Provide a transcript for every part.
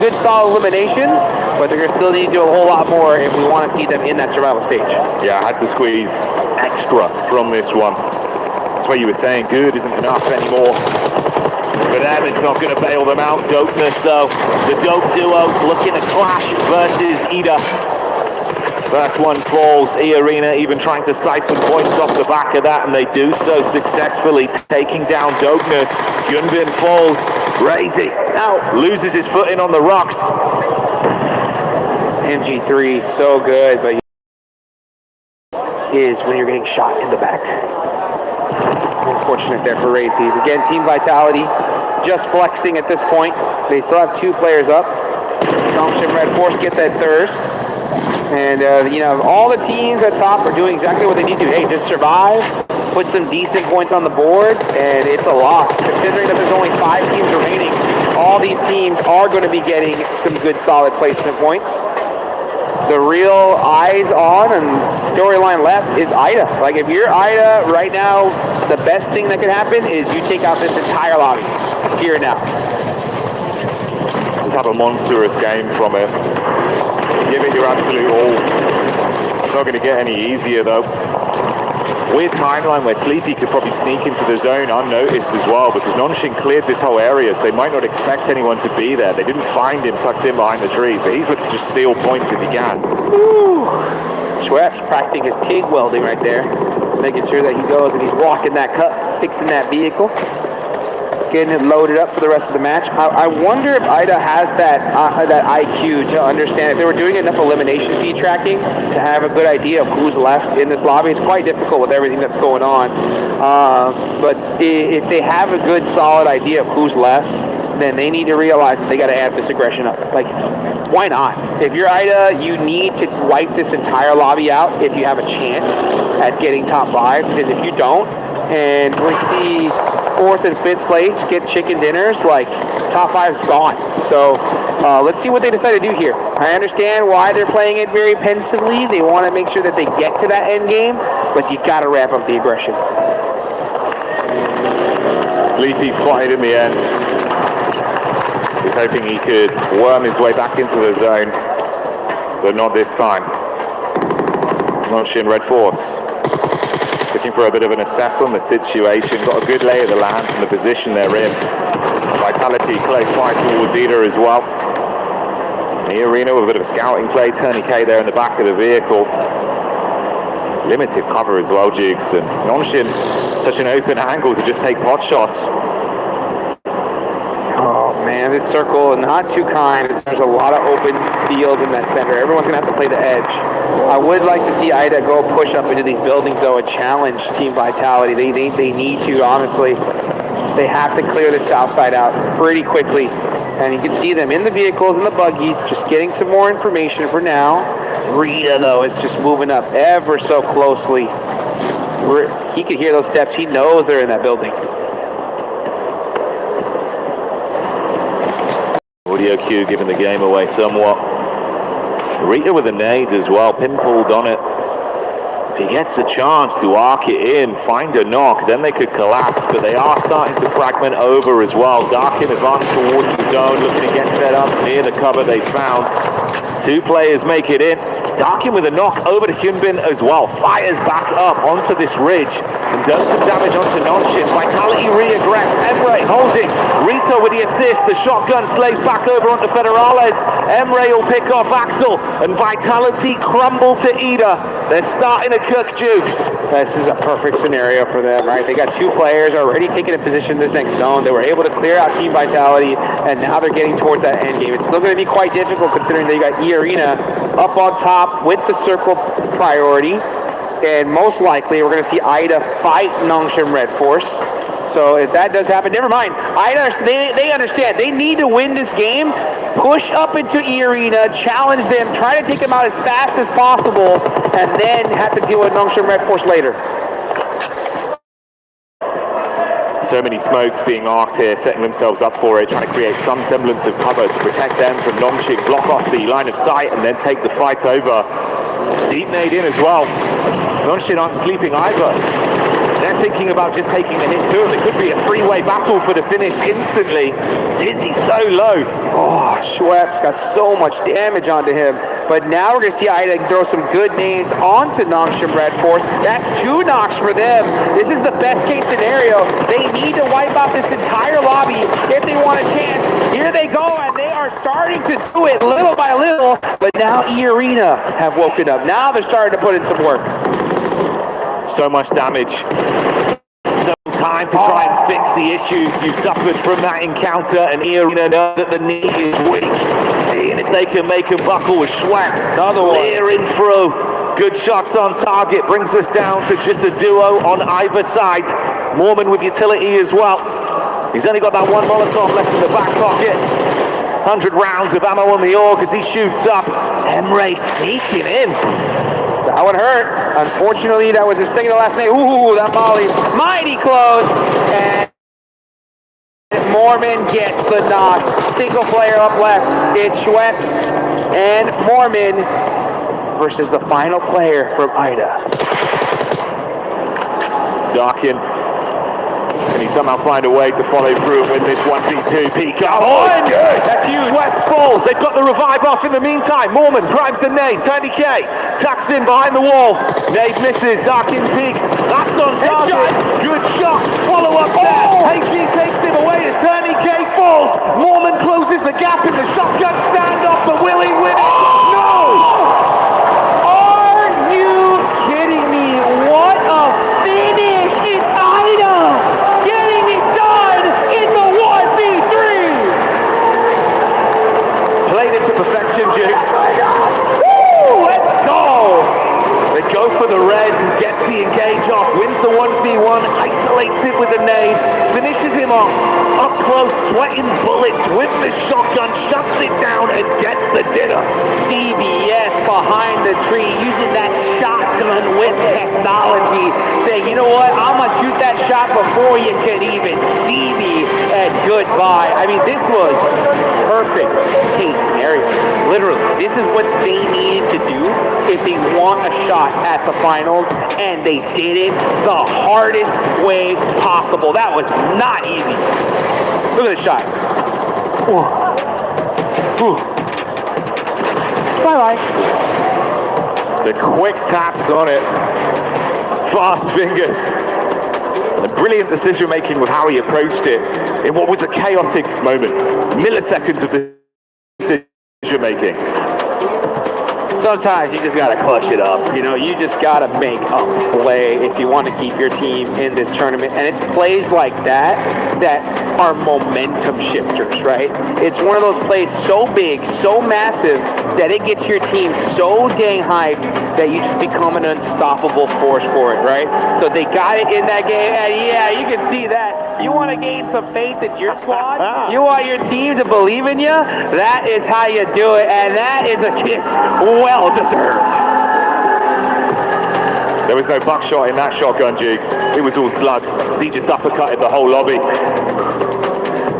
good solid eliminations, but they're going to still need to do a whole lot more if we want to see them in that survival stage. Yeah, I had to squeeze extra from this one. That's why you were saying good isn't enough anymore. For them, it's not going to bail them out. Dopeness, though. The Dope duo looking to clash versus Ida. First one falls. E-Arena even trying to siphon points off the back of that, and they do so successfully, taking down Dopeness. Hyunbin falls. Razy now loses his footing on the rocks. MG3, so good, but is when you're getting shot in the back. Unfortunate there for Razy. Again, Team Vitality just flexing at this point. They still have 2 players up. Nongshim Red Force get that thirst. And, all the teams at top are doing exactly what they need to. Hey, just survive, put some decent points on the board, and it's a lot. Considering that there's only 5 teams remaining, all these teams are going to be getting some good solid placement points. The real eyes on and storyline left is Ida. Like, if you're Ida right now, the best thing that could happen is you take out this entire lobby here and now. Just have a monstrous game from it. Give it your absolute all. It's not going to get any easier, though. Weird timeline where Sleepy could probably sneak into the zone unnoticed as well, because Nongshim cleared this whole area, so they might not expect anyone to be there. They didn't find him tucked in behind the tree, so he's looking to just steal points if he can. Woo. Schweppes practicing his TIG welding right there, making sure that he goes and he's walking that cut, fixing that vehicle, getting it loaded up for the rest of the match. I wonder if Ida has that IQ to understand if they were doing enough elimination feed tracking to have a good idea of who's left in this lobby. It's quite difficult with everything that's going on. But if they have a good solid idea of who's left, then they need to realize that they got to amp this aggression up. Like, why not? If you're Ida, you need to wipe this entire lobby out if you have a chance at getting top 5, because if you don't, and we see 4th and 5th place get chicken dinners, like, top 5's gone. So let's see what they decide to do here. I understand why they're playing it very pensively. They want to make sure that they get to that end game, but you got to wrap up the aggression. Sleepy spotted in the end. He's hoping he could worm his way back into the zone, but not this time. Nongshim Red Force looking for a bit of an assess on the situation. Got a good lay of the land from the position they're in. Vitality close by towards Ida as well. The arena with a bit of a scouting play. Tourniquet there in the back of the vehicle. Limited cover as well, Jukes. And Nongshim, such an open angle to just take pot shots. Oh man, this circle not too kind. There's a lot of open field in that center. Everyone's gonna have to play the edge. I would like to see Ida go push up into these buildings though and challenge Team Vitality. They need to, honestly. They have to clear the south side out pretty quickly. And you can see them in the vehicles and the buggies, just getting some more information for now. Rita though is just moving up ever so closely. He could hear those steps. He knows they're in that building. Audio cue giving the game away somewhat. Rita with a nade as well, pinpooled on it. If he gets a chance to arc it in, find a knock, then they could collapse, but they are starting to fragment over as well. Darkin advance towards the zone, looking to get set up near the cover they found. 2 players make it in. Darkin with a knock over to Hyunbin as well. Fires back up onto this ridge and does some damage onto Nongshim. Vitality re-aggress. Emre holding. Rita with the assist. The shotgun slays back over onto Federales. Emre will pick off Axel. And Vitality crumble to Ida. They're starting to cook, Jukes. This is a perfect scenario for them, right? They got 2 players already taking a position in this next zone. They were able to clear out Team Vitality, and now they're getting towards that end game. It's still going to be quite difficult considering they got E-Arena up on top with the circle priority. And most likely, we're going to see Ida fight Nongshim Red Force. So if that does happen, never mind. Ida, they understand. They need to win this game. Push up into E-Arena, challenge them, try to take them out as fast as possible, and then have to deal with Nongshim Red Force later. So many smokes being arced here, setting themselves up for it, trying to create some semblance of cover to protect them from Nongshim, block off the line of sight, and then take the fight over. Deep nade in as well. Nongshim aren't sleeping either. They're thinking about just taking the hit too. It could be a 3-way battle for the finish instantly. Dizzy so low. Oh, Schweppes got so much damage onto him. But now we're going to see Ida throw some good nades onto Nox from Red Force. That's 2 knocks for them. This is the best case scenario. They need to wipe out this entire lobby if they want a chance. Here they go, and they are starting to do it little by little. But now E-Arena have woken up. Now they're starting to put in some work. So much damage. So time to try and fix the issues you suffered from that encounter, and E-Arena know that the knee is weak. Seeing if they can make him buckle with Schweppes. Another clearing through. Good shots on target. Brings us down to just a duo on either side. Mormon with utility as well. He's only got that 1 Molotov left in the back pocket. 100 rounds of ammo on the AUG as he shoots up. Emre sneaking in. That one hurt. Unfortunately, that was his second to last name. Ooh, that volley. Mighty close. And Mormon gets the knock. Single player up left. It's Schweppes and Mormon versus the final player from Ida. Darkin. Can he somehow find a way to follow through and win this 1v2 peak? Oh, it's good! That's huge. Schweppes falls. They've got the revive off in the meantime. Mormon primes the nade. Tony K tucks in behind the wall. Nade misses. Darkin peaks. That's on target. Good shot. Follow up there. HG takes him away as Tony K falls. Mormon closes the gap in the shotgun standoff, but will he win it? No! Are you kidding me? What a finish! It's Ida! Getting it done in the 1v3! Played it to perfection, Jukes. Woo! Let's go! They go for the res and gets the engage off, wins the 1v1, isolates it with a nade, finishes him off, up close, sweating bullets with the shotgun, shuts it down and gets the dinner. DBS behind the tree, using that shotgun whip technology, saying, you know what, I'm gonna shoot that shot before you can even see me, and goodbye. I mean, this was perfect case scenario. Literally, this is what they needed to do if they want a shot at the finals, and they did it the hardest way possible. That was not easy. Look at the shot. Ooh. Ooh. Bye-bye. The quick taps on it. Fast fingers. The brilliant decision making with how he approached it in what was a chaotic moment. Milliseconds of decision making. Sometimes you just gotta clutch it up. You know, you just gotta make a play if you want to keep your team in this tournament. And it's plays like that that are momentum shifters, right? It's one of those plays so big, so massive, that it gets your team so dang hyped that you just become an unstoppable force for it, right? So they got it in that game, and yeah, you can see that. You want to gain some faith in your squad? You want your team to believe in you? That is how you do it, and that is a kiss well deserved. There was no buckshot in that shotgun, Jigs. It was all slugs. He just uppercutted the whole lobby.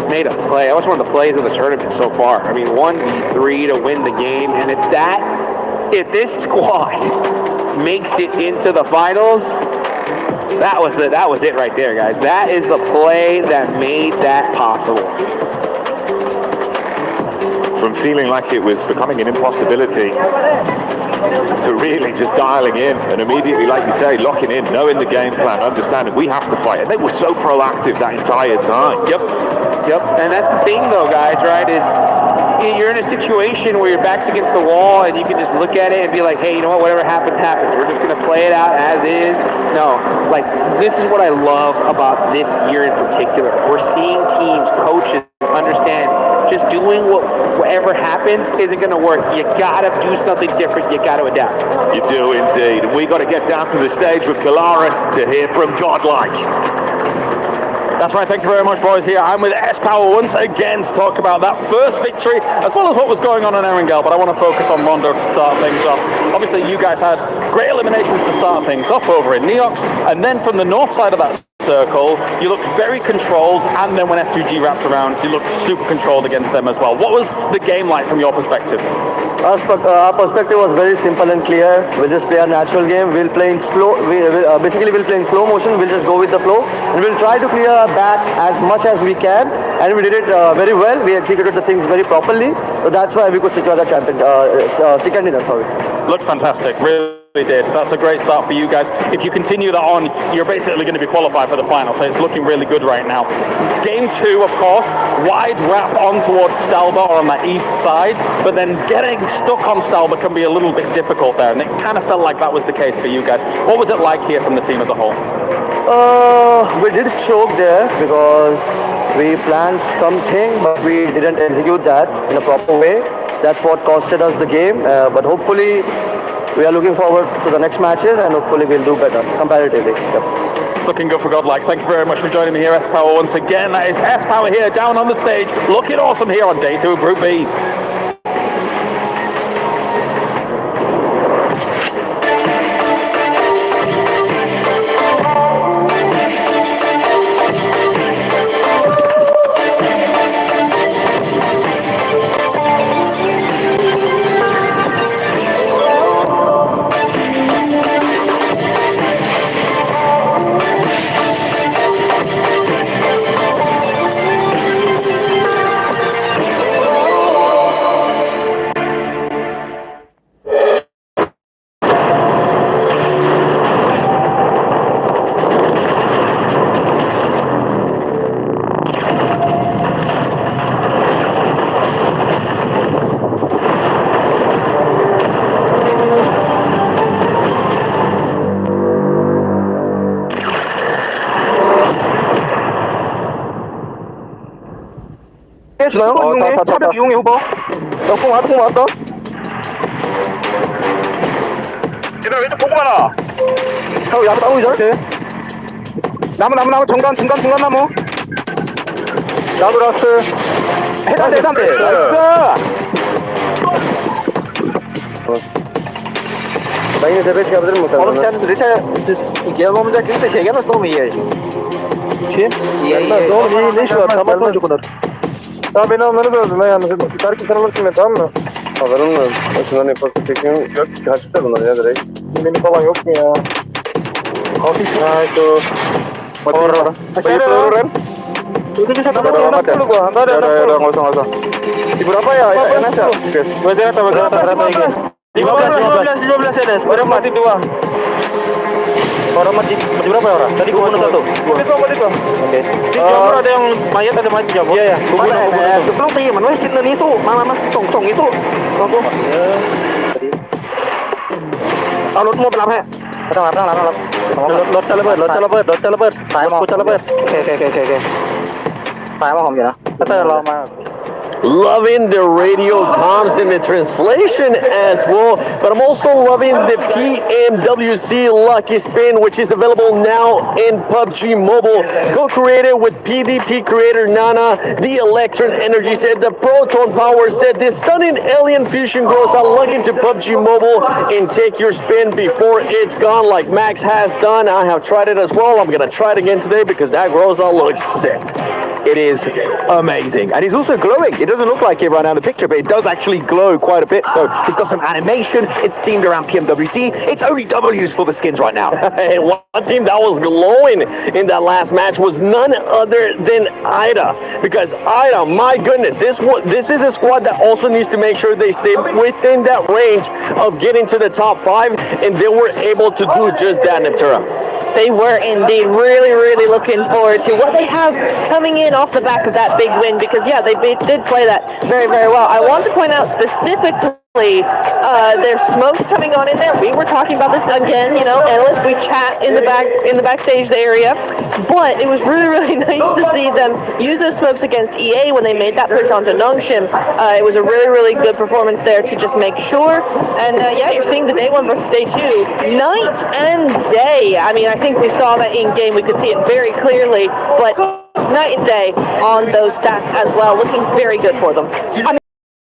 Made a play. That was one of the plays of the tournament so far. I mean, 1v3 to win the game, and if this squad makes it into the finals, that was it right there, guys. That is the play that made that possible. From feeling like it was becoming an impossibility to really just dialing in and immediately, like you say, locking in, knowing the game plan, understanding we have to fight. And they were so proactive that entire time. Yep. And that's the thing, though, guys, right, is you're in a situation where your back's against the wall and you can just look at it and be like, hey, you know what, whatever happens, happens. We're just going to play it out as is. No, like, this is what I love about this year in particular. We're seeing teams, coaches, understand just doing whatever happens isn't going to work. You got to do something different. You got to adapt. You do indeed. And we got to get down to the stage with Kalaris to hear from Godlike. That's right, thank you very much, boys. Here I'm with S-Power once again to talk about that first victory, as well as what was going on in Erangel, but I want to focus on Rondo to start things off. Obviously, you guys had great eliminations to start things off over in Neox, and then from the north side of that circle, you looked very controlled, and then when SUG wrapped around, you looked super controlled against them as well. What was the game like from your perspective? Our perspective was very simple and clear. We'll just play a natural game. We'll play in slow. Basically, we'll play in slow motion. We'll just go with the flow, and we'll try to clear our back as much as we can. And we did it very well. We executed the things very properly. So that's why we could secure the champion, second dinner. Sorry. Looks fantastic. Really did. That's a great start for you guys. If you continue that on, you're basically going to be qualified for the final, so it's looking really good right now. Game 2, of course, wide wrap on towards Stalba or on that east side, but then getting stuck on Stalba can be a little bit difficult there, and it kind of felt like that was the case for you guys. What was it like here from the team as a whole? We did choke there because we planned something, but we didn't execute that in a proper way. That's what costed us the game, but hopefully we are looking forward to the next matches, and hopefully we'll do better comparatively. Yep. It's looking good for Godlike. Thank you very much for joining me here, S-Power, once again. That is S-Power here down on the stage, looking awesome here on day 2 of Group B. 차벽 이용해 후보. 공 왔다. 얘들아 왼쪽 보고 가라. 하고 야구 이제. 나무 중간 나무. 나도 라스. 해단대. 나이스. Ben yine tepe çıkabilirim muhtemelen. Oğlum sen Rite gel olmayacak dedi de şey gelmesin oğlum iyi. Kim? Gelmez oğlum iyi ne iş var? Tamam çocuk kadar. Ya beni almanız lazım ha yalnız. Belki sen alırsın beni tamam mı? Alırım lazım. Şunların yapası çekiyorum. Yok kaçtı bunlar ya direkt. Beni falan yok mu ya? Ofis. Ha itu. Orang. Bayar. Itu bisa dapat 60 gua. Enggak ada. Enggak usah. Di berapa ya? Enak ya? Guys. Berapa guys? 15 Enes. Berapa mati 2? Orang mati berapa ya orang? Tadi gua bunuh 1. Itu. Oke. Di jamur ada yang mayat di jamur. Iya. Gua bunuh. Sebelum tadi mana sih ini itu? Mana cong itu. Tunggu. Alur mau berapa? Tenang. Lột cho lỡ. Phải mà. Ok. Phải mà không vậy đó. Cái lo mà. Loving the radio comms and the translation as well, but I'm also loving the PMWC Lucky Spin, which is available now in PUBG Mobile. Co-created with PvP creator Nana, the Electron Energy set, the Proton Power set, the Stunning Alien Fusion grows out. Log into PUBG Mobile and take your spin before it's gone, like Max has done. I have tried it as well. I'm gonna try it again today because that grows out looks sick. It is amazing. And he's also glowing. It doesn't look like it right now in the picture, but it does actually glow quite a bit. So he's got some animation. It's themed around PMWC. It's only W's for the skins right now. And one team that was glowing in that last match was none other than Ida. Because Ida, my goodness, this is a squad that also needs to make sure they stay within that range of getting to the top 5, and they were able to do just that, Natura. They were indeed really looking forward to what they have coming in off the back of that big win, because yeah, they did play that very well. I want to point out specifically there's smoke coming on in there. We were talking about this again, analysts, we chat in the backstage area, but it was really nice to see them use those smokes against EA when they made that push onto Nongshim. It was a really good performance there to just make sure. And yeah, you're seeing the day 1 versus day 2, night and day. I mean, I think we saw that in game. We could see it very clearly, but night and day on those stats as well, looking very good for them.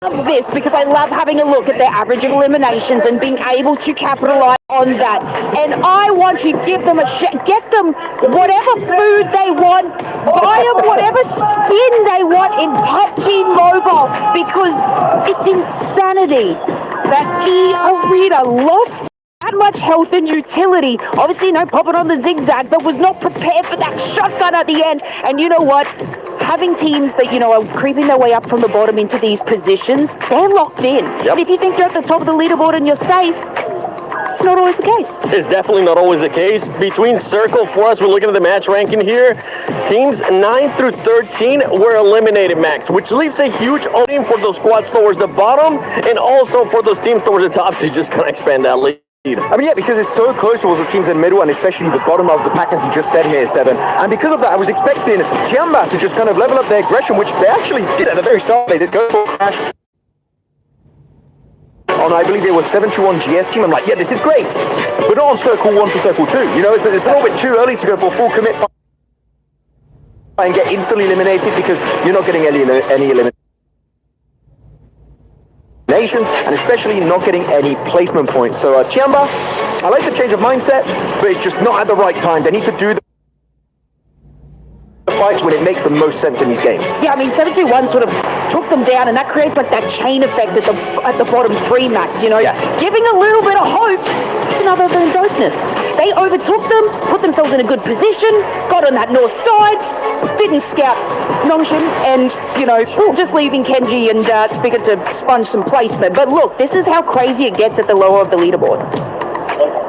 love this because I love having a look at their average of eliminations and being able to capitalize on that. And I want to give them get them whatever food they want, buy them whatever skin they want in PUBG Mobile, because it's insanity that E-Arena lost that much health and utility. Obviously, no popping on the zigzag, but was not prepared for that shotgun at the end. And you know what? Having teams that, you know, are creeping their way up from the bottom into these positions, they're locked in. Yep. And if you think you're at the top of the leaderboard and you're safe, it's not always the case. It's definitely not always the case. Between Circle for us, we're looking at the match ranking here. Teams 9 through 13 were eliminated, Max, which leaves a huge opening for those squads towards the bottom, and also for those teams towards the top to just kind of expand that lead. I mean, yeah, because it's so close towards the teams in the middle and especially the bottom of the pack, as you just said here, Seven. And because of that, I was expecting Tiamba to just kind of level up their aggression, which they actually did at the very start. They did go for a crash on, I believe it was 7-2-1 GS team. I'm like, yeah, this is great. But not on Circle 1 to Circle 2. You know, it's a little bit too early to go for a full commit and get instantly eliminated because you're not getting any elimination. And especially not getting any placement points. So Tiamba, I like the change of mindset, but it's just not at the right time. They need to do the fights when it makes the most sense in these games. Yeah, I mean, 7-2-1 sort of took them down, and that creates like that chain effect at the bottom three, Max, you know? Yes. Giving a little bit of hope to none other than dopeness. They overtook them, put themselves in a good position, got on that north side, didn't scout Nongshim, and, you know, just leaving Kenji and Spigot to sponge some placement. But look, this is how crazy it gets at the lower of the leaderboard.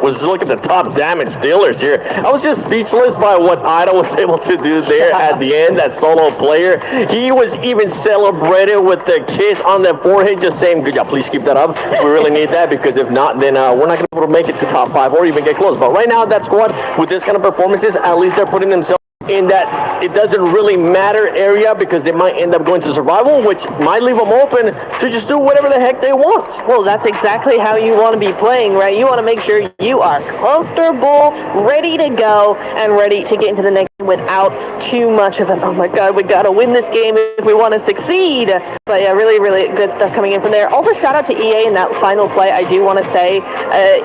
Was look at the top damage dealers here. I was just speechless by what Ida was able to do there at the end, that solo player. He was even celebrated with the kiss on the forehead, just saying, good job, please keep that up. We really need that, because if not, then we're not going to be able to make it to top 5 or even get close. But right now, that squad, with this kind of performances, at least they're putting themselves in that it doesn't really matter area, because they might end up going to survival, which might leave them open to just do whatever the heck they want. Well, that's exactly how you want to be playing, right? You want to make sure you are comfortable, ready to go, and ready to get into the next without too much of an, oh my god, we got to win this game if we want to succeed. But yeah, really, really good stuff coming in from there. Also, shout out to EA in that final play. I do want to say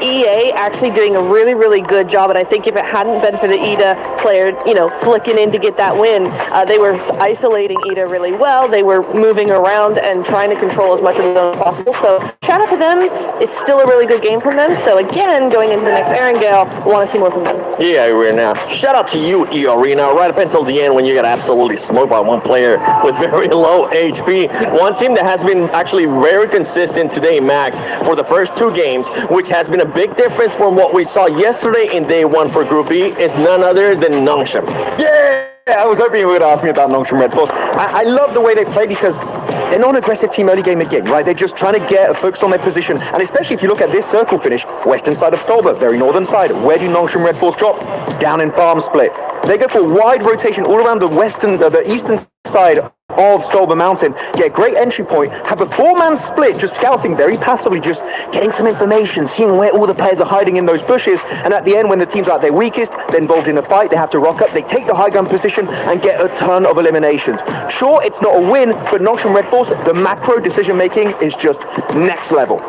EA actually doing a really, really good job, and I think if it hadn't been for the Ida player, you know, flicking in to get that win, they were isolating Ida really well. They were moving around and trying to control as much of the zone as possible. So shout out to them. It's still a really good game from them. So again, going into the next Erangel, want to see more from them. Yeah, we're now. Shout out to you, E-Arena, right up until the end when you got absolutely smoked by one player with very low HP. One team that has been actually very consistent today, Max, for the first 2 games, which has been a big difference from what we saw yesterday in day 1 for Group B, is none other than Nongshim. Yeah, I was hoping you would ask me about Nongshim Red Force. I love the way they play because they're not an aggressive team early game again, right? They're just trying to get a focus on their position. And especially if you look at this circle finish, western side of Stolber, very northern side. Where do Nongshim Red Force drop? Down in farm split. They go for wide rotation all around the eastern side of Stolber Mountain, get a great entry point, have a 4-man split, just scouting very passively, just getting some information, seeing where all the players are hiding in those bushes, and at the end, when the team's at their weakest, they're involved in a fight, they have to rock up, they take the high ground position and get a ton of eliminations. Sure, it's not a win, but Nongshim Red Force, the macro decision making is just next level.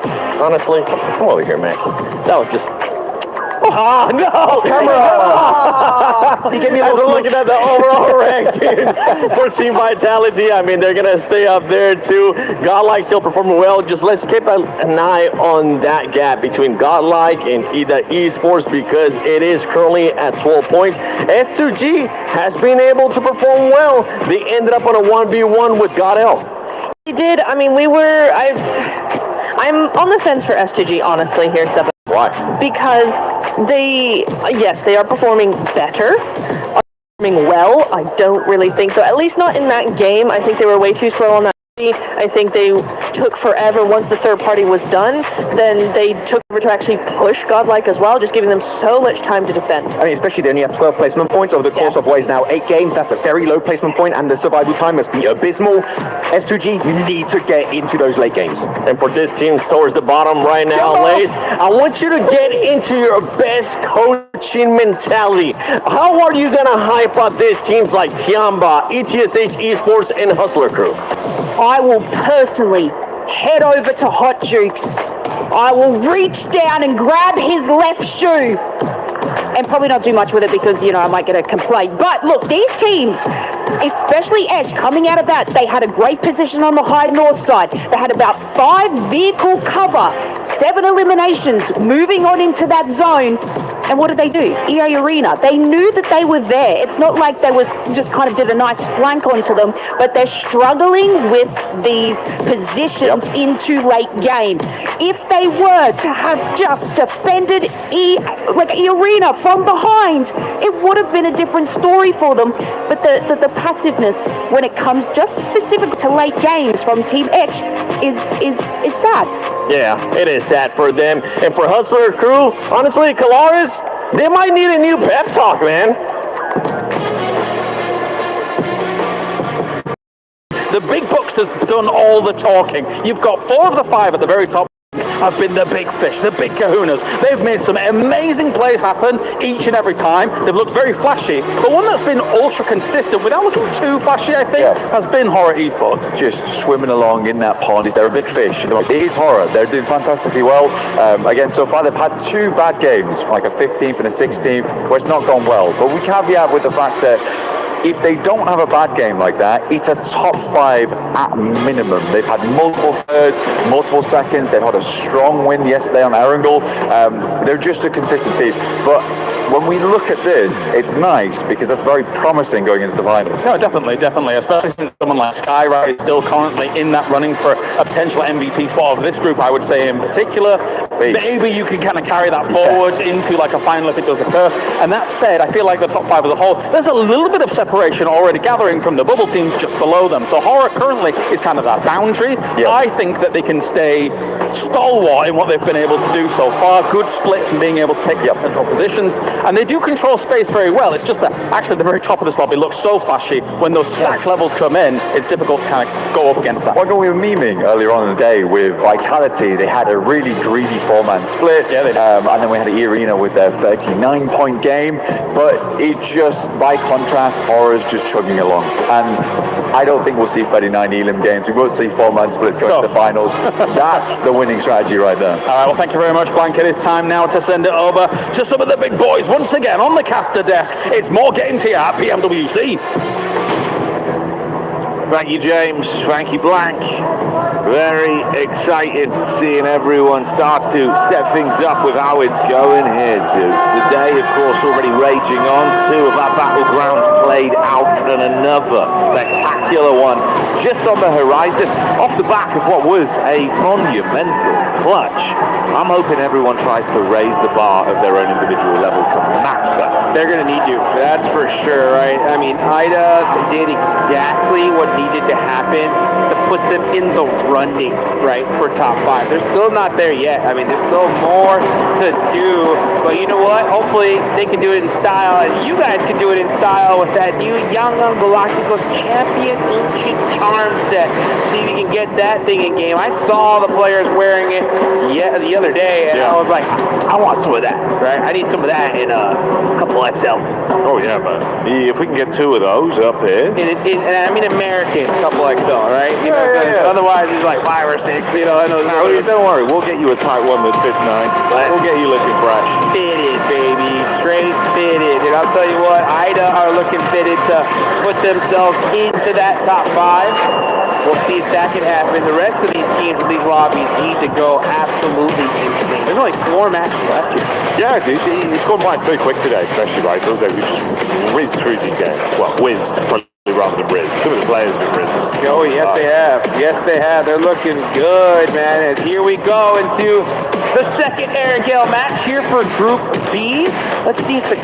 Honestly, come over here, Max. That was just... Oh, no! Camera! He gave me a As little we're looking at the overall ranking for Team Vitality, I mean, they're going to stay up there too. Godlike still performing well. Just let's keep an eye on that gap between Godlike and Esports, because it is currently at 12 points. S2G has been able to perform well. They ended up on a 1v1 with GodL. They did. I mean, I'm on the fence for S2G, honestly, here, Seven. Why? Because they are performing better. Are performing well? I don't really think so. At least not in that game. I think they were way too slow on that. I think they took forever. Once the third party was done, then they took over to actually push Godlike as well, just giving them so much time to defend. I mean, especially they only have 12 placement points over the course of what is now 8 games. That's a very low placement point, and the survival time must be abysmal. S2G, you need to get into those late games. And for this team towards the bottom right now, Lace, I want you to get into your best coaching mentality. How are you going to hype up these teams like Tiamba, ETSH Esports, and Hustler Crew? I will personally head over to Hot Jukes. I will reach down and grab his left shoe. And probably not do much with it because, you know, I might get a complaint. But look, these teams, especially Esh, coming out of that, they had a great position on the high north side. They had about 5 vehicle cover, 7 eliminations, moving on into that zone. And what did they do? EA Arena. They knew that they were there. It's not like they was just kind of did a nice flank onto them, but they're struggling with these positions into late game. If they were to have just defended E Arena from behind, it would have been a different story for them. But the passiveness when it comes just specifically to late games from Team Esh is sad. Yeah, it is sad for them. And for Hustler Crew, honestly, Kalaris, they might need a new pep talk, man. The big bucks has done all the talking. You've got 4 of the 5 at the very top have been the big fish, the big kahunas. They've made some amazing plays happen each and every time. They've looked very flashy, but one that's been ultra consistent without looking too flashy, I think, has been Horror Esports. Just swimming along in that pond. They're a big fish. It is Horror. They're doing fantastically well. Again, so far they've had 2 bad games, like a 15th and a 16th, where it's not gone well. But we caveat with the fact that if they don't have a bad game like that, it's a top 5 at minimum. They've had multiple thirds, multiple seconds. They've had a strong win yesterday on Erangel. They're just a consistent team. But when we look at this, it's nice because that's very promising going into the finals. No, definitely, especially since someone like Skyride is still currently in that running for a potential MVP spot of this group, I would say in particular. Maybe you can kind of carry that forward into like a final if it does occur. And that said, I feel like the top 5 as a whole, there's a little bit of separation already gathering from the bubble teams just below them. So Horror currently is kind of that boundary. I think that they can stay stalwart in what they've been able to do so far. Good splits and being able to take central positions. And they do control space very well. It's just that actually the very top of this lobby looks so flashy. When those SNAX levels come in, it's difficult to kind of go up against that. When we were memeing earlier on in the day with Vitality, they had a really greedy 4-man split. Yeah, they did. And then we had E-Arena with their 39-point game. But it just, by contrast, Horror's just chugging along. And I don't think we'll see 39 Elim games. We won't see 4-man splits going to the finals. That's the winning strategy right there. All right, well, thank you very much, Blanket. It's time now to send it over to some of the big boys. Once again, on the caster desk, it's more games here at PMWC. Thank you, James. Thank you, Blank. Very excited seeing everyone start to set things up with how it's going here, Dukes. The day, of course, already raging on. 2 of our battlegrounds played out and another spectacular one just on the horizon off the back of what was a monumental clutch. I'm hoping everyone tries to raise the bar of their own individual level to match that. They're going to need you, that's for sure, right? I mean, Ida did exactly what needed to happen to put them in the running, right, for top 5. They're still not there yet. I mean, there's still more to do, but you know what? Hopefully they can do it in style, and you guys can do it in style with that new Young Galacticos Champion Ancient Charm set. See if you can get that thing in game. I saw the players wearing it the other day, and I was like, I want some of that, right? I need some of that in a couple XL. Oh yeah, man. If we can get 2 of those up here. And I mean American couple XL, right? You know, otherwise it's like 5 or 6, you know. I know. Don't worry, we'll get you a tight one that fits nice. We'll get you looking fresh. Fitted, baby. Straight fitted. And I'll tell you what, Ida are looking fitted to put themselves into that top 5. We'll see if that can happen. The rest of these teams in these lobbies need to go absolutely insane. There's only 4 matches left here. Yeah, it's gone by so quick today, especially, right? It feels like we just whizzed through these games. Well, whizzed, probably rather than rizzed. Some of the players have been risen. Oh, yes, they have. Yes, they have. They're looking good, man. As here we go into the second Erangel match here for Group B. Let's see if the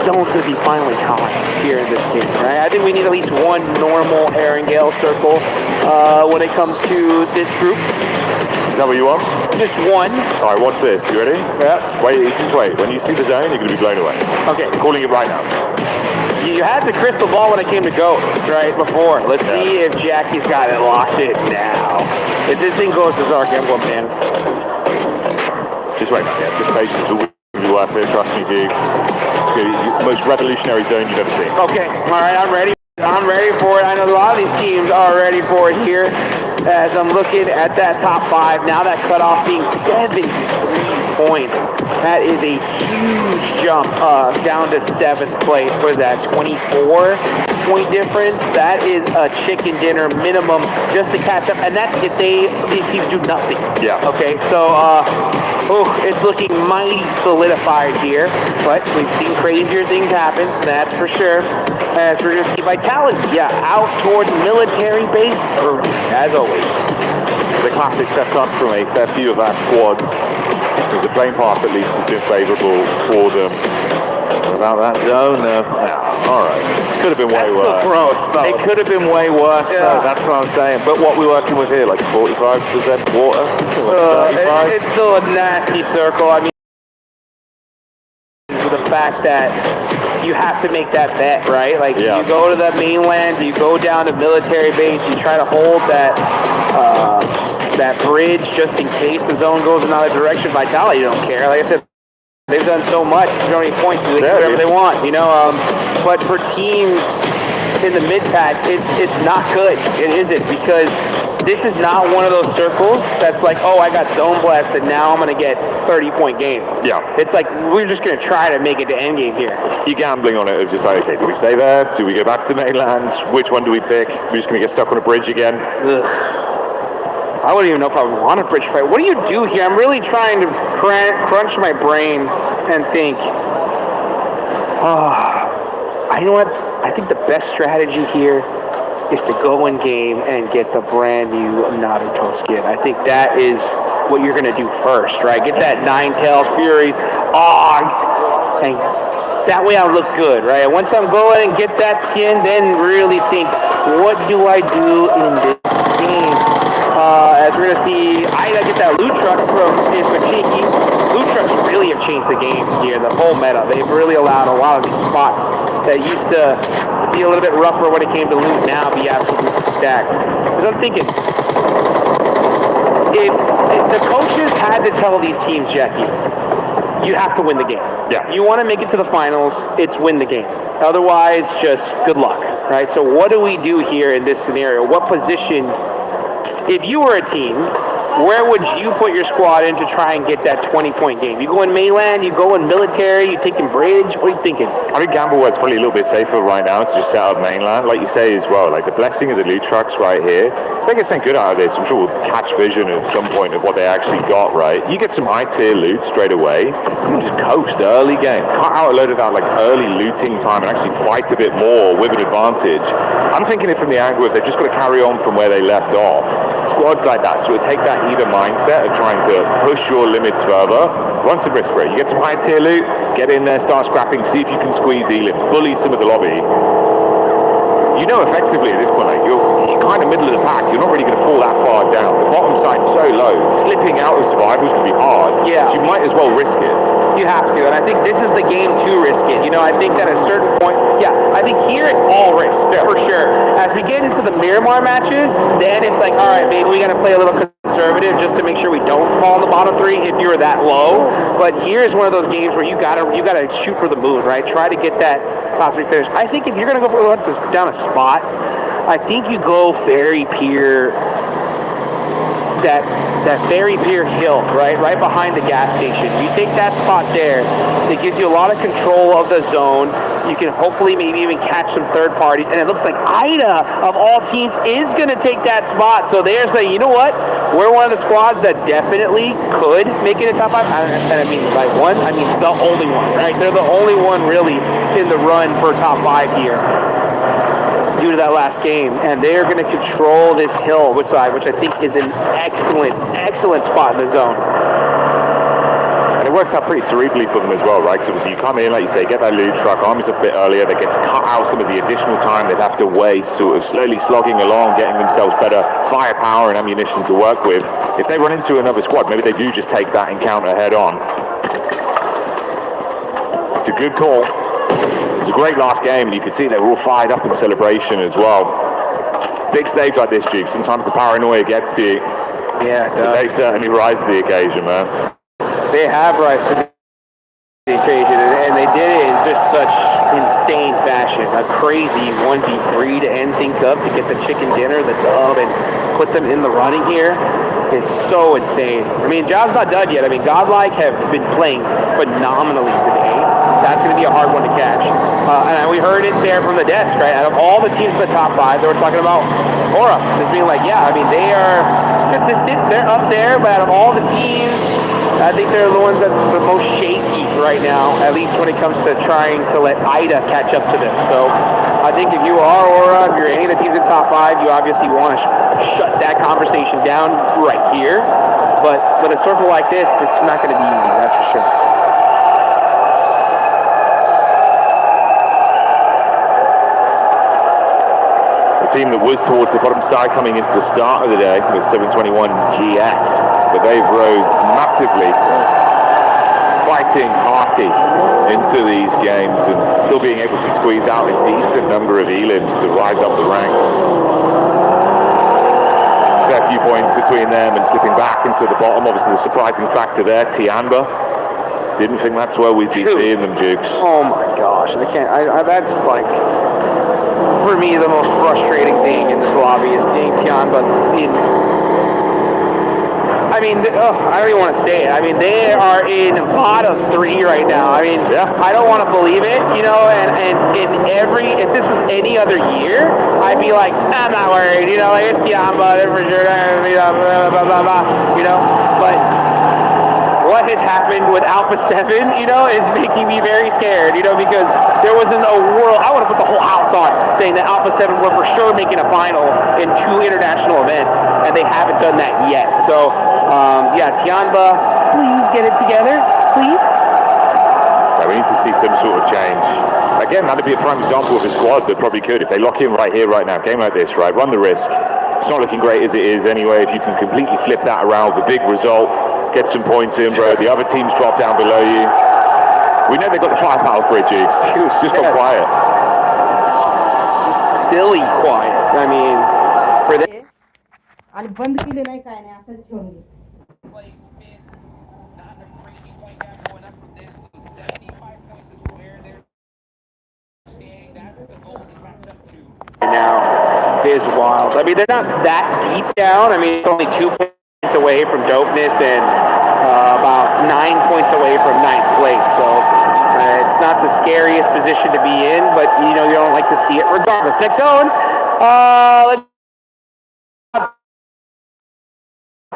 zone's going to be finally caught here in this game, right? I think we need at least 1 normal Erangel circle when it comes to this group. Is that what you want? Just 1. All right, watch this. You ready? Yeah. Wait, just wait. When you see the zone, you're going to be blown away. Okay. I'm calling it right now. You had the crystal ball when it came to go, right, before. Let's see if Jackie's got it locked in now. If this thing goes to Zarky, I'm going bananas. Just wait, man. Yeah, just patience. It's all going to be worth it. Trust me, Dukes. It's going to be the most revolutionary zone you've ever seen. Okay. All right. I'm ready. I'm ready for it. I know a lot of these teams are ready for it here. as I'm looking at that top 5. Now that cutoff being 73 points. That is a huge jump down to 7th place. What is that, 24-point difference? That is a chicken dinner minimum just to catch up. And that's if these teams do nothing. Yeah. Okay, so it's looking mighty solidified here. But we've seen crazier things happen, that's for sure. As we're going to see Vitality, out towards military base early, as always. The classic setup from a fair few of our squads. Because the playing path at least has been favourable for them. Without that zone, all right. Could have been way worse. Still gross, though. It could have been way worse, though. That's what I'm saying. But what we're working with here, like 45% water? It's still a nasty circle. I mean, the fact that you have to make that bet, right? Like, you go to the mainland, you go down to military base, you try to hold that bridge just in case the zone goes another direction. Vitality don't care. Like I said, they've done so much. There's only points, so they can do whatever they want, you know? But for teams in the mid-pack, it's not good. It isn't, because this is not one of those circles that's like, oh, I got zone blasted, now I'm going to get 30-point game. Yeah. It's like, we're just going to try to make it to endgame here. You're gambling on it of just like, okay, do we stay there? Do we go back to the mainland? Which one do we pick? We're just going to get stuck on a bridge again? Ugh. I wouldn't even know if I would want a bridge fight. What do you do here? I'm really trying to crunch my brain and think. You know what? I think the best strategy here is to go in game and get the brand new Naruto skin. I think that is what you're going to do first, right? Get that Ninetales Furies. And that way I'll look good, right? Once I'm going and get that skin, then really think, what do I do in this game? As we're going to see Ida get that loot truck from Pachiki. Loot trucks really have changed the game here, the whole meta. They've really allowed a lot of these spots that used to be a little bit rougher when it came to loot now be absolutely stacked. Because I'm thinking, if the coaches had to tell these teams, Jackie, you have to win the game. Yeah. If you want to make it to the finals, it's win the game. Otherwise, just good luck, right? So what do we do here in this scenario? What position, if you were a team, where would you put your squad in to try and get that 20-point game? You go in mainland, you go in military, you taking bridge? What are you thinking? I think gamble was probably a little bit safer right now to just set up mainland. Like you say as well, like the blessing of the loot trucks right here. If they get something good out of this, I'm sure we'll catch vision at some point of what they actually got, right? You get some high-tier loot straight away, you just coast early game. Cut out a load of that like early looting time and actually fight a bit more with an advantage. I'm thinking it from the angle of they've just got to carry on from where they left off. Squads like that, so take that either mindset of trying to push your limits further, run some risk break. You get some high tier loot, get in there, start scrapping, see if you can squeeze elims, bully some of the lobby. You know effectively at this point, like you're kind of middle of the pack, you're not really going to fall that far down. The bottom side's so low, slipping out of survival is going to be hard, so you might as well risk it. You have to, and I think this is the game to risk it. You know, I think that at a certain point, I think here it's all risk, for sure. As we get into the Miramar matches, then it's like, all right, maybe we got to play a little conservative just to make sure we don't fall in the bottom 3 if you're that low. But here's one of those games where you gotta shoot for the moon, right? Try to get that top 3 finish. I think if you're gonna go down a spot, I think you go Ferry Pier, that Ferry Pier hill, right behind the gas station. You take that spot there, it gives you a lot of control of the zone. You can hopefully maybe even catch some third parties, and it looks like Ida, of all teams, is going to take that spot. So they're saying, you know what? We're one of the squads that definitely could make it a top 5. And I mean, by one, I mean the only one, right? They're the only one really in the run for top 5 here due to that last game, and they're going to control this hill, which I think is an excellent spot in the zone. And it works out pretty cerebrally for them as well, right? Because obviously you come in, like you say, get that loot truck, arm yourself a bit earlier, that gets cut out some of the additional time they'd have to waste, sort of slowly slogging along, getting themselves better firepower and ammunition to work with. If they run into another squad, maybe they do just take that encounter head on. It's a good call. It was a great last game, and you could see they were all fired up in celebration as well. Big stage like this, Duke, sometimes the paranoia gets to you. Yeah, it does. They certainly rise to the occasion, man. They have risen to the occasion, and they did it in just such insane fashion. A crazy 1v3 to end things up, to get the chicken dinner, the dub, and put them in the running here is so insane. I mean, job's not done yet. I mean, Godlike have been playing phenomenally today. That's going to be a hard one to catch. And we heard it there from the desk, right? Out of all the teams in the top 5, they were talking about Aura just being like, yeah, I mean, they are consistent. They're up there, but out of all the teams, I think they're the ones that's the most shaky right now, at least when it comes to trying to let IDA catch up to them. So I think if you are Aura, if you're any of the teams in top 5, you obviously want to shut that conversation down right here. But with a circle like this, it's not going to be easy, that's for sure. The team that was towards the bottom side coming into the start of the day was 721 GS, but they've rose massively, fighting hearty into these games and still being able to squeeze out a decent number of elims to rise up the ranks. Fair few points between them and slipping back into the bottom. Obviously the surprising factor there, Tianba. Didn't think that's where we'd be seeing them, Jukes. Oh my gosh, I can't, that's like, for me, the most frustrating thing in this lobby is seeing Tianba in, I mean, I don't even want to say it. I mean, they are in bottom 3 right now. I mean, I don't want to believe it, you know, and if this was any other year, I'd be like, I'm not worried, you know, like, it's Tianba, they're for sure, blah, blah, blah, blah, you know, but what has happened with Alpha 7, you know, is making me very scared, you know, because there wasn't a world, I would have put the whole house on saying that Alpha 7 were for sure making a final in 2 international events, and they haven't done that yet. So, yeah, Tianba, please get it together, please. Yeah, we need to see some sort of change. Again, that'd be a prime example of a squad that probably could, if they lock in right here, right now, game like this, right, run the risk. It's not looking great as it is anyway. If you can completely flip that around with a big result, get some points in, bro. The other teams drop down below you. We know they've got the firepower for it, Jukes. It's just got quiet. Silly quiet. I mean, for them. आणि बंद केले नाही काय नाही असंच ठेवून घे. Now is wild. I mean, they're not that deep down. I mean, it's only 2 points away from dopeness and about 9 points away from 9th place. So it's not the scariest position to be in, but you know, you don't like to see it regardless. Next zone.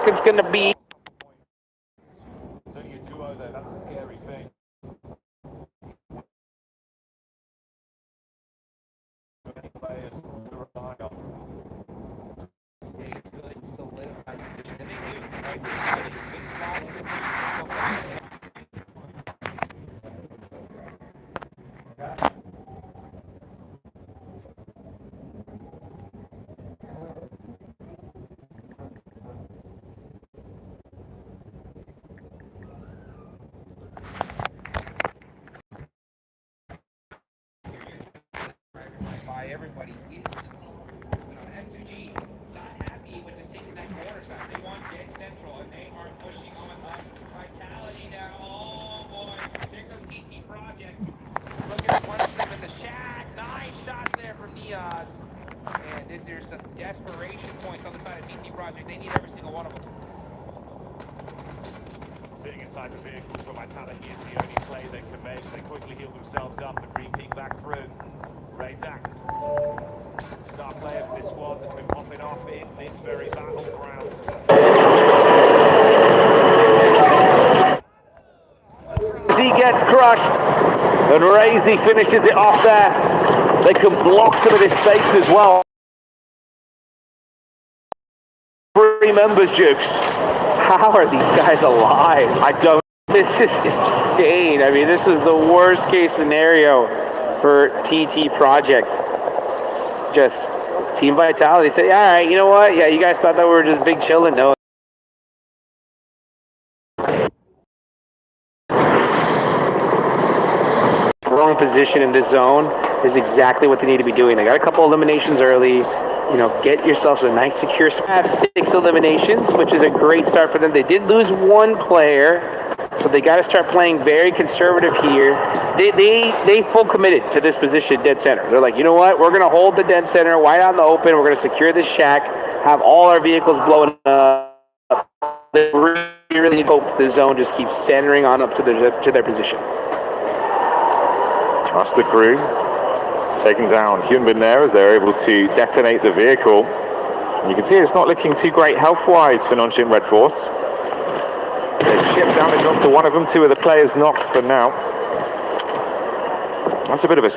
It's going to be. It's only a duo there. That's a scary thing. Many players to rely on. Everybody instantly. S2G not happy with just taking that corner side. They want dead central, and they are pushing on up. Vitality now. Oh boy, there goes TT Project. Look at one of them in the shack. 9 shots there from Niaz. And there's some desperation points on the side of TT Project. They need every single one of them. Sitting inside the vehicles for Vitality is the only play they can make. They quickly heal themselves up. The green ping back through. Razak, star player for this squad that's been popping off in this very battleground. Z gets crushed, and Razy finishes it off there. They can block some of this space as well. 3 members, Jukes. How are these guys alive? I don't. This is insane. I mean, this was the worst case scenario for TT Project. Just Team Vitality said, all right, you know what? Yeah, you guys thought that we were just big chilling. No. Wrong position in this zone is exactly what they need to be doing. They got a couple eliminations early. You know, get yourselves a nice secure spot. Have 6 eliminations, which is a great start for them. They did lose 1 player, So they got to start playing very conservative here. They full committed to this position, dead center. They're like, you know what? We're going to hold the dead center wide out in the open. We're going to secure this shack, have all our vehicles blowing up. They really hope the zone just keeps centering on up to their position. That's the crew taking down Hyunbin there as they're able to detonate the vehicle. And you can see it's not looking too great health-wise for Nongshim Red Force. They've shipped damage onto one of them, 2 of the players knocked for now. That's a bit of a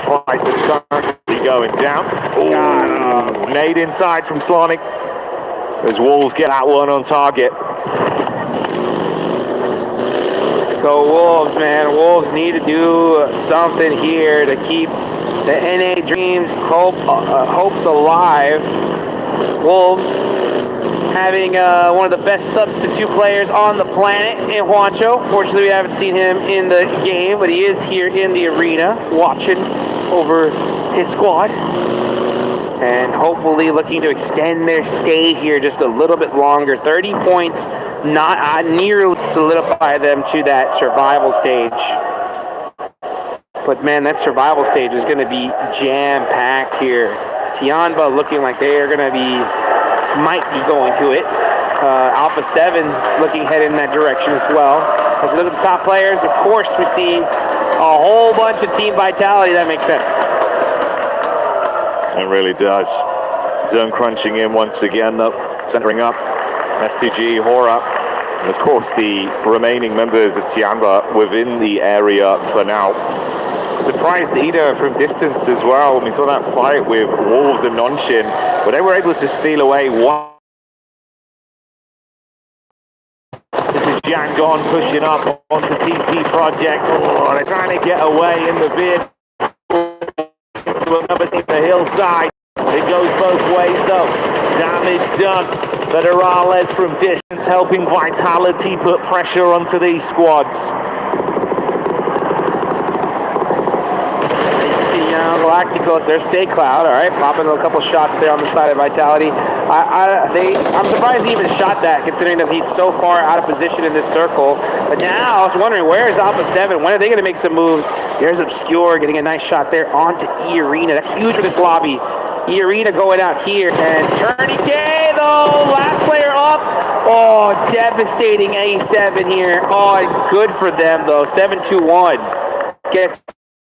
fight that's currently going down. Oh, nade inside from Slonic. As Wolves get that one on target. Let's go Wolves, man. Wolves need to do something here to keep the NA dreams, hopes alive. Wolves having one of the best substitute players on the planet in Juancho. Fortunately, we haven't seen him in the game, but he is here in the arena watching over his squad. And hopefully looking to extend their stay here just a little bit longer. 30 points, not nearly solidify them to that survival stage. But man, that survival stage is going to be jam-packed here. Tianba looking like they are going to might be going to it. Alpha 7 looking headed in that direction as well. As we look at the top players, of course we see a whole bunch of team vitality. That makes sense. It really does. Zone crunching in once again, centering up. S2G, Hora, and of course the remaining members of Tianba within the area for now. Surprised Ida from distance as well when we saw that fight with Wolves and Nongshim, but they were able to steal away one. This is Jangon pushing up onto TT Project. Oh, they're trying to get away in the vehicle to another team, the hillside. It goes both ways though. Damage done. Federales from distance helping Vitality put pressure onto these squads. Galacticos, there's Cloud, all right, popping a couple shots there on the side of Vitality. I'm surprised he even shot that, considering that he's so far out of position in this circle. But now I was wondering, where is Alpha 7? When are they going to make some moves? There's Obscure getting a nice shot there onto E-Arena. That's huge for this lobby. E-Arena going out here, and Tourniquet though, last player up. Oh, devastating A7 here. Oh, good for them though, 7-2-1. Guess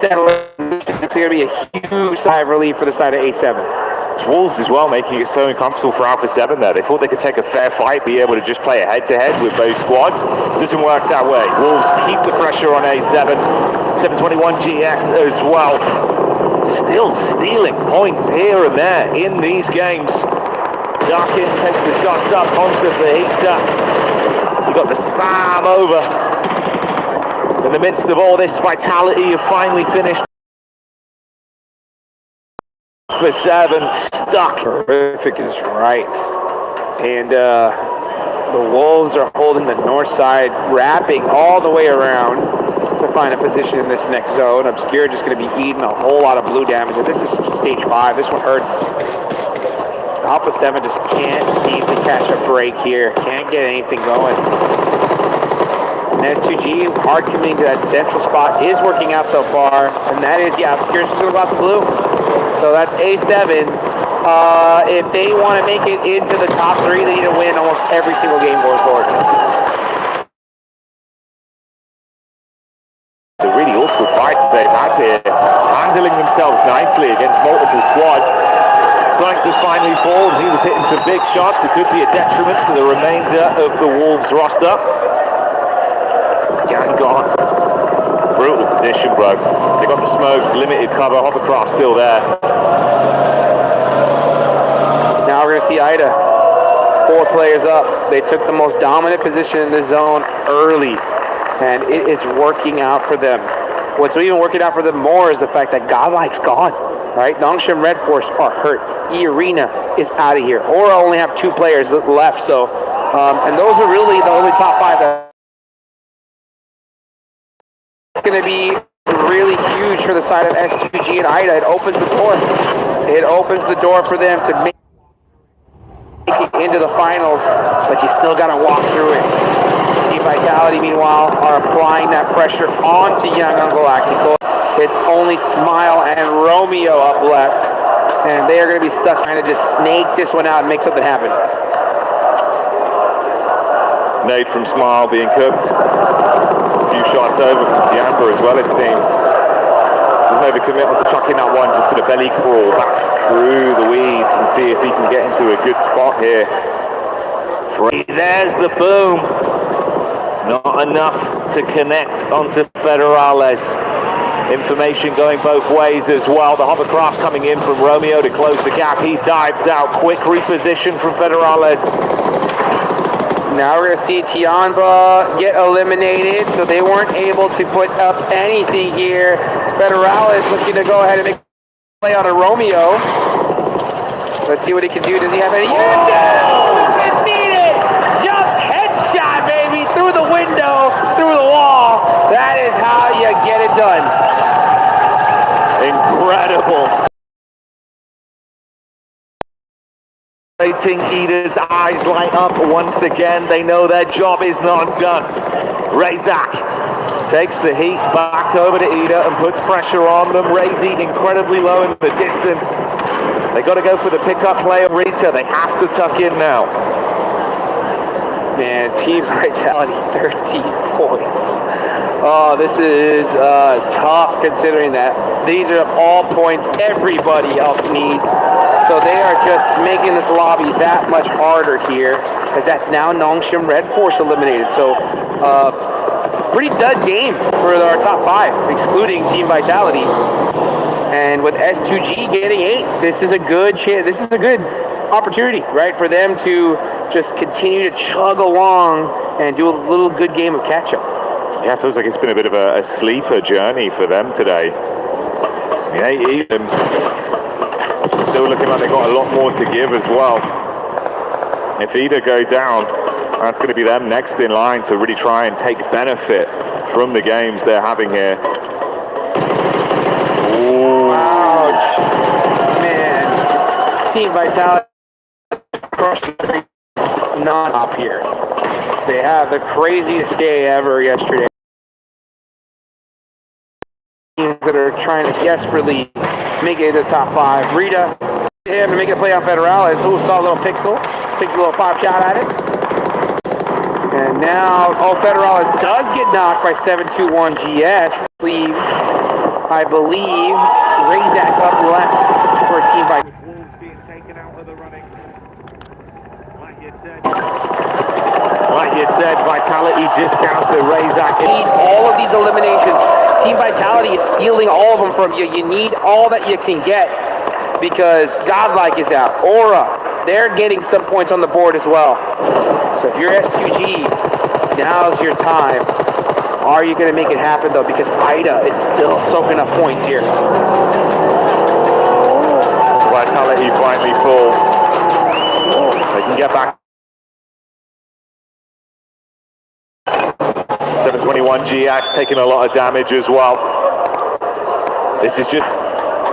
it's going to be a huge sigh of relief for the side of A7. Wolves as well making it so uncomfortable for Alpha 7 there. They thought they could take a fair fight, be able to just play a head-to-head with both squads. Doesn't work that way. Wolves keep the pressure on A7. 721 GS as well. Still stealing points here and there in these games. Darkin takes the shots up onto Fajita. You got the spam over. In the midst of all this, Vitality have finally finished for 7, stuck. Terrific is right. And the Wolves are holding the north side, wrapping all the way around to find a position in this next zone. Obscure just going to be eating a whole lot of blue damage. And this is stage 5. This one hurts. Alpha 7 just can't seem to catch a break here. Can't get anything going. And S2G, hard committing to that central spot, is working out so far. And that is, yeah, Obscure's just going to go out the blue. So that's A7. If they want to make it into the top 3, they need to win almost every single game going forward. The really awkward fights they've had here, handling themselves nicely against multiple squads. Slank does finally fall, and he was hitting some big shots. It could be a detriment to the remainder of the Wolves roster. Gangon. Brutal position, bro. They got the smokes, limited cover, hovercraft still there. Now we're going to see Ida. 4 players up. They took the most dominant position in the zone early, and it is working out for them. What's even working out for them more is the fact that Godlike's gone, right? Nongshim Red Force are hurt. E-Arena is out of here. Aura only have 2 players left, so, and those are really the only top 5 that going to be really huge for the side of S2G and Ida. It opens the door. It opens the door for them to make get you into the finals, but you still got to walk through it. Team Vitality, meanwhile, are applying that pressure onto Young on Galactical. It's only Smile and Romeo up left, and they are going to be stuck trying to just snake this one out and make something happen. Nade from Smile being cooked. A few shots over from Tiamba as well, it seems. Doesn't overcommit onto chucking that one, just going to belly crawl back through the weeds and see if he can get into a good spot here. There's the boom. Not enough to connect onto Federales. Information going both ways as well. The hovercraft coming in from Romeo to close the gap. He dives out. Quick reposition from Federales. Now we're going to see Tiamba get eliminated, so they weren't able to put up anything here. Federales looking to go ahead and make a play on a Romeo. Let's see what he can do. Does he have any? Didn't need it! Jump headshot, baby! Through the window, through the wall. That is how you get it done. Incredible. Ida's eyes light up once again. They know their job is not done. Razak takes the heat back over to Ida and puts pressure on them. Razy incredibly low in the distance. They got to go for the pickup play of Rita. They have to tuck in now. Man, Team Vitality, 13 points. Oh, this is tough considering that these are all points everybody else needs. So they are just making this lobby that much harder here, as that's now Nongshim Red Force eliminated. So pretty dud game for our top 5, excluding Team Vitality. And with S2G getting 8, this is a good chance. This is a good opportunity, right, for them to just continue to chug along and do a little good game of catch-up. Yeah, it feels like it's been a bit of a sleeper journey for them today. I mean, 8 Edams still looking like they've got a lot more to give as well. If Ida go down, that's going to be them next in line to really try and take benefit from the games they're having here. Ooh. Ouch. Man. Team Vitality not up here. They have the craziest day ever yesterday. Teams that are trying to desperately make it to the top 5. Rita, him to make a play on Federales. Who saw a little pixel, takes a little pop shot at it. And now, Federales does get knocked by 721 GS. Leaves, I believe, Razak up left for a team by. Wolves being taken out of the running. Like you said, Vitality just down to Razak. You need all of these eliminations. Team Vitality is stealing all of them from you. You need all that you can get because Godlike is out. Aura, they're getting some points on the board as well. So if you're S2G, now's your time. Are you going to make it happen, though? Because Ida is still soaking up points here. Vitality finally fall. They can get back. 721 GX taking a lot of damage as well. This is just...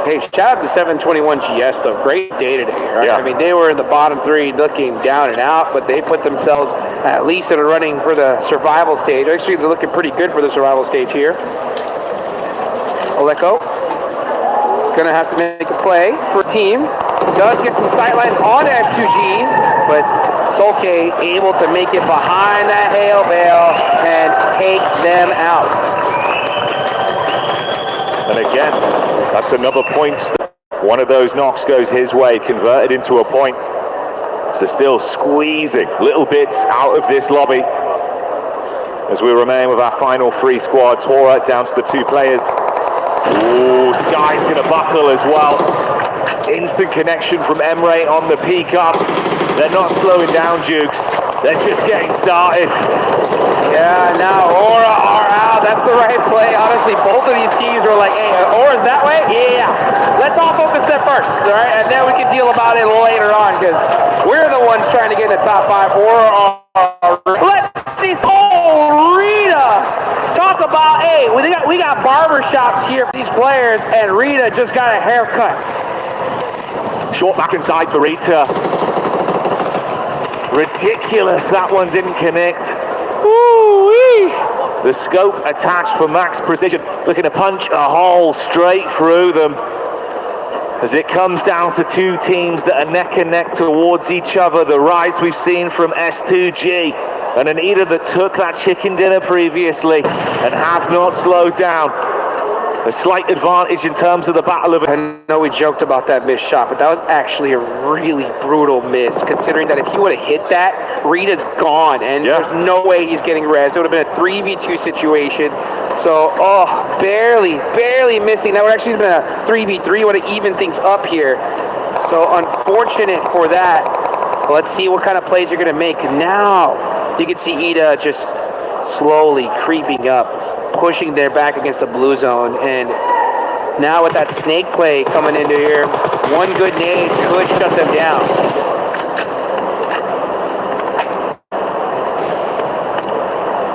Hey, shout out to 721 GS, though. Great day today, right? Yeah. I mean, they were in the bottom 3 looking down and out, but they put themselves at least in a running for the survival stage. Actually, they're looking pretty good for the survival stage here. Oleko gonna have to make a play for his team. Does get some sightlines on S2G, but Solke able to make it behind that hail bale and take them out. And again, that's another point. One of those knocks goes his way, converted into a point. So still squeezing little bits out of this lobby as we remain with our final 3 squads. Hora down to the 2 players. Ooh, Sky's gonna buckle as well. Instant connection from Emre on the peak up. They're not slowing down, Jukes. They're just getting started. Yeah, now Aura are out. That's the right play. Honestly, both of these teams were like, hey, Aura's that way? Yeah. Let's all focus there first, all right? And then we can deal about it later on because we're the ones trying to get in the top 5. Aura are... Let's see. Oh, Rita. Talk about, hey, we got barber shops here for these players, and Rita just got a haircut. Short back and sides for Rita. Ridiculous, that one didn't connect. Woo-wee. The scope attached for max precision, looking to punch a hole straight through them. As it comes down to two teams that are neck and neck towards each other, the rise we've seen from S2G and Anita that took that chicken dinner previously and have not slowed down. A slight advantage in terms of the battle of... I know we joked about that missed shot, but that was actually a really brutal miss, considering that if he would have hit that, Rita's gone, and there's no way he's getting res. It would have been a 3v2 situation. So, barely missing. That would actually have been a 3v3, would have evened things up here. So, unfortunate for that. Let's see what kind of plays you're going to make. Now, you can see Ida just slowly creeping up, pushing their back against the blue zone, and now with that snake play coming into here, one good nade could shut them down.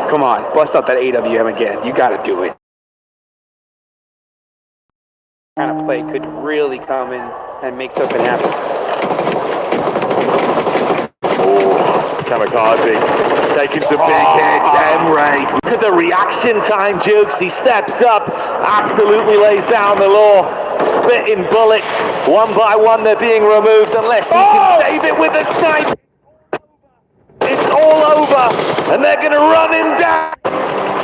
Come on, bust out that AWM again. You got to do it. Kind of play could really come in and make something happen. Kamikaze taking some big hits. Emre, look at the reaction time, Jukes. He steps up, absolutely lays down the law, spitting bullets. One by one, they're being removed unless he can save it with a snipe. It's all over, and they're going to run him down.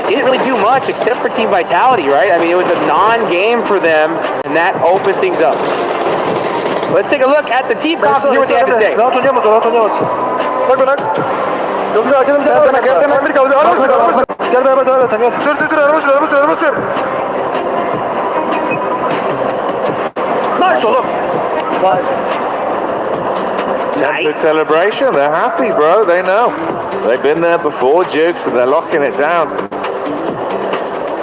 Didn't really do much except for team vitality, right? I mean, it was a non-game for them, and that opened things up. Let's take a look at the team comp and hear what they have to say. Bırak. Yoksa arkadan Amerika araba. Gel beraber devam et. Dur araba sür. Nice oğlum. Nice celebration. They're happy, bro. They know. They've been there before, Jukes, and they're locking it down.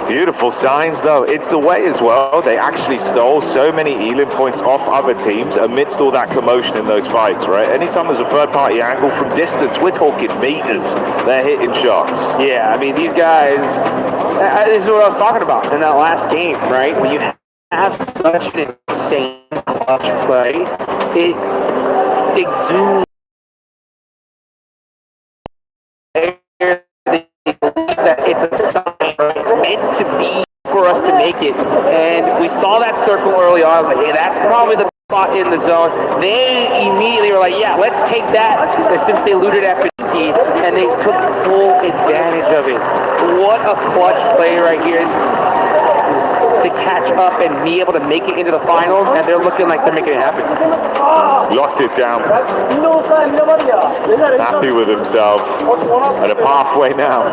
Beautiful signs, though. It's the way as well. They actually stole so many Elim points off other teams amidst all that commotion in those fights, right? Anytime there's a third-party angle from distance, we're talking meters. They're hitting shots. Yeah, I mean, these guys, this is what I was talking about in that last game, right? When you have such an insane clutch play, it exudes that it's a sign, right? It's meant to be for us to make it. And we saw that circle early on. I was like, hey, that's probably the spot in the zone. They immediately were like, yeah, let's take that. And since they looted at 50, and they took full advantage of it. What a clutch play right here. It's to catch up and be able to make it into the finals, and they're looking like they're making it happen. Locked it down. Happy with themselves. And a pathway now.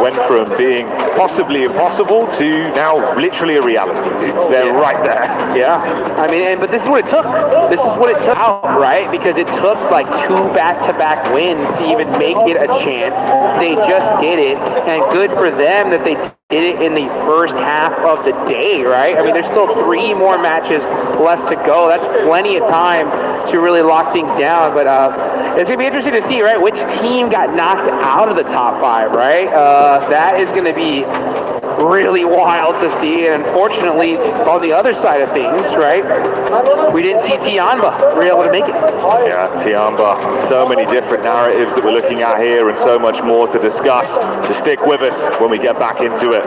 Went from being possibly impossible to now literally a reality. They're right there. Yeah. I mean, but this is what it took. This is what it took out, right? Because it took like 2 back-to-back wins to even make it a chance. They just did it, and good for them that they did it in the first half of the day, right? I mean, there's still 3 more matches left to go. That's plenty of time to really lock things down. But it's going to be interesting to see, right, which team got knocked out of the top 5, right? That is going to be really wild to see. And unfortunately, on the other side of things, right, we didn't see Tianba were able to make it. Yeah, Tianba. So many different narratives that we're looking at here and so much more to discuss. So stick with us when we get back into it.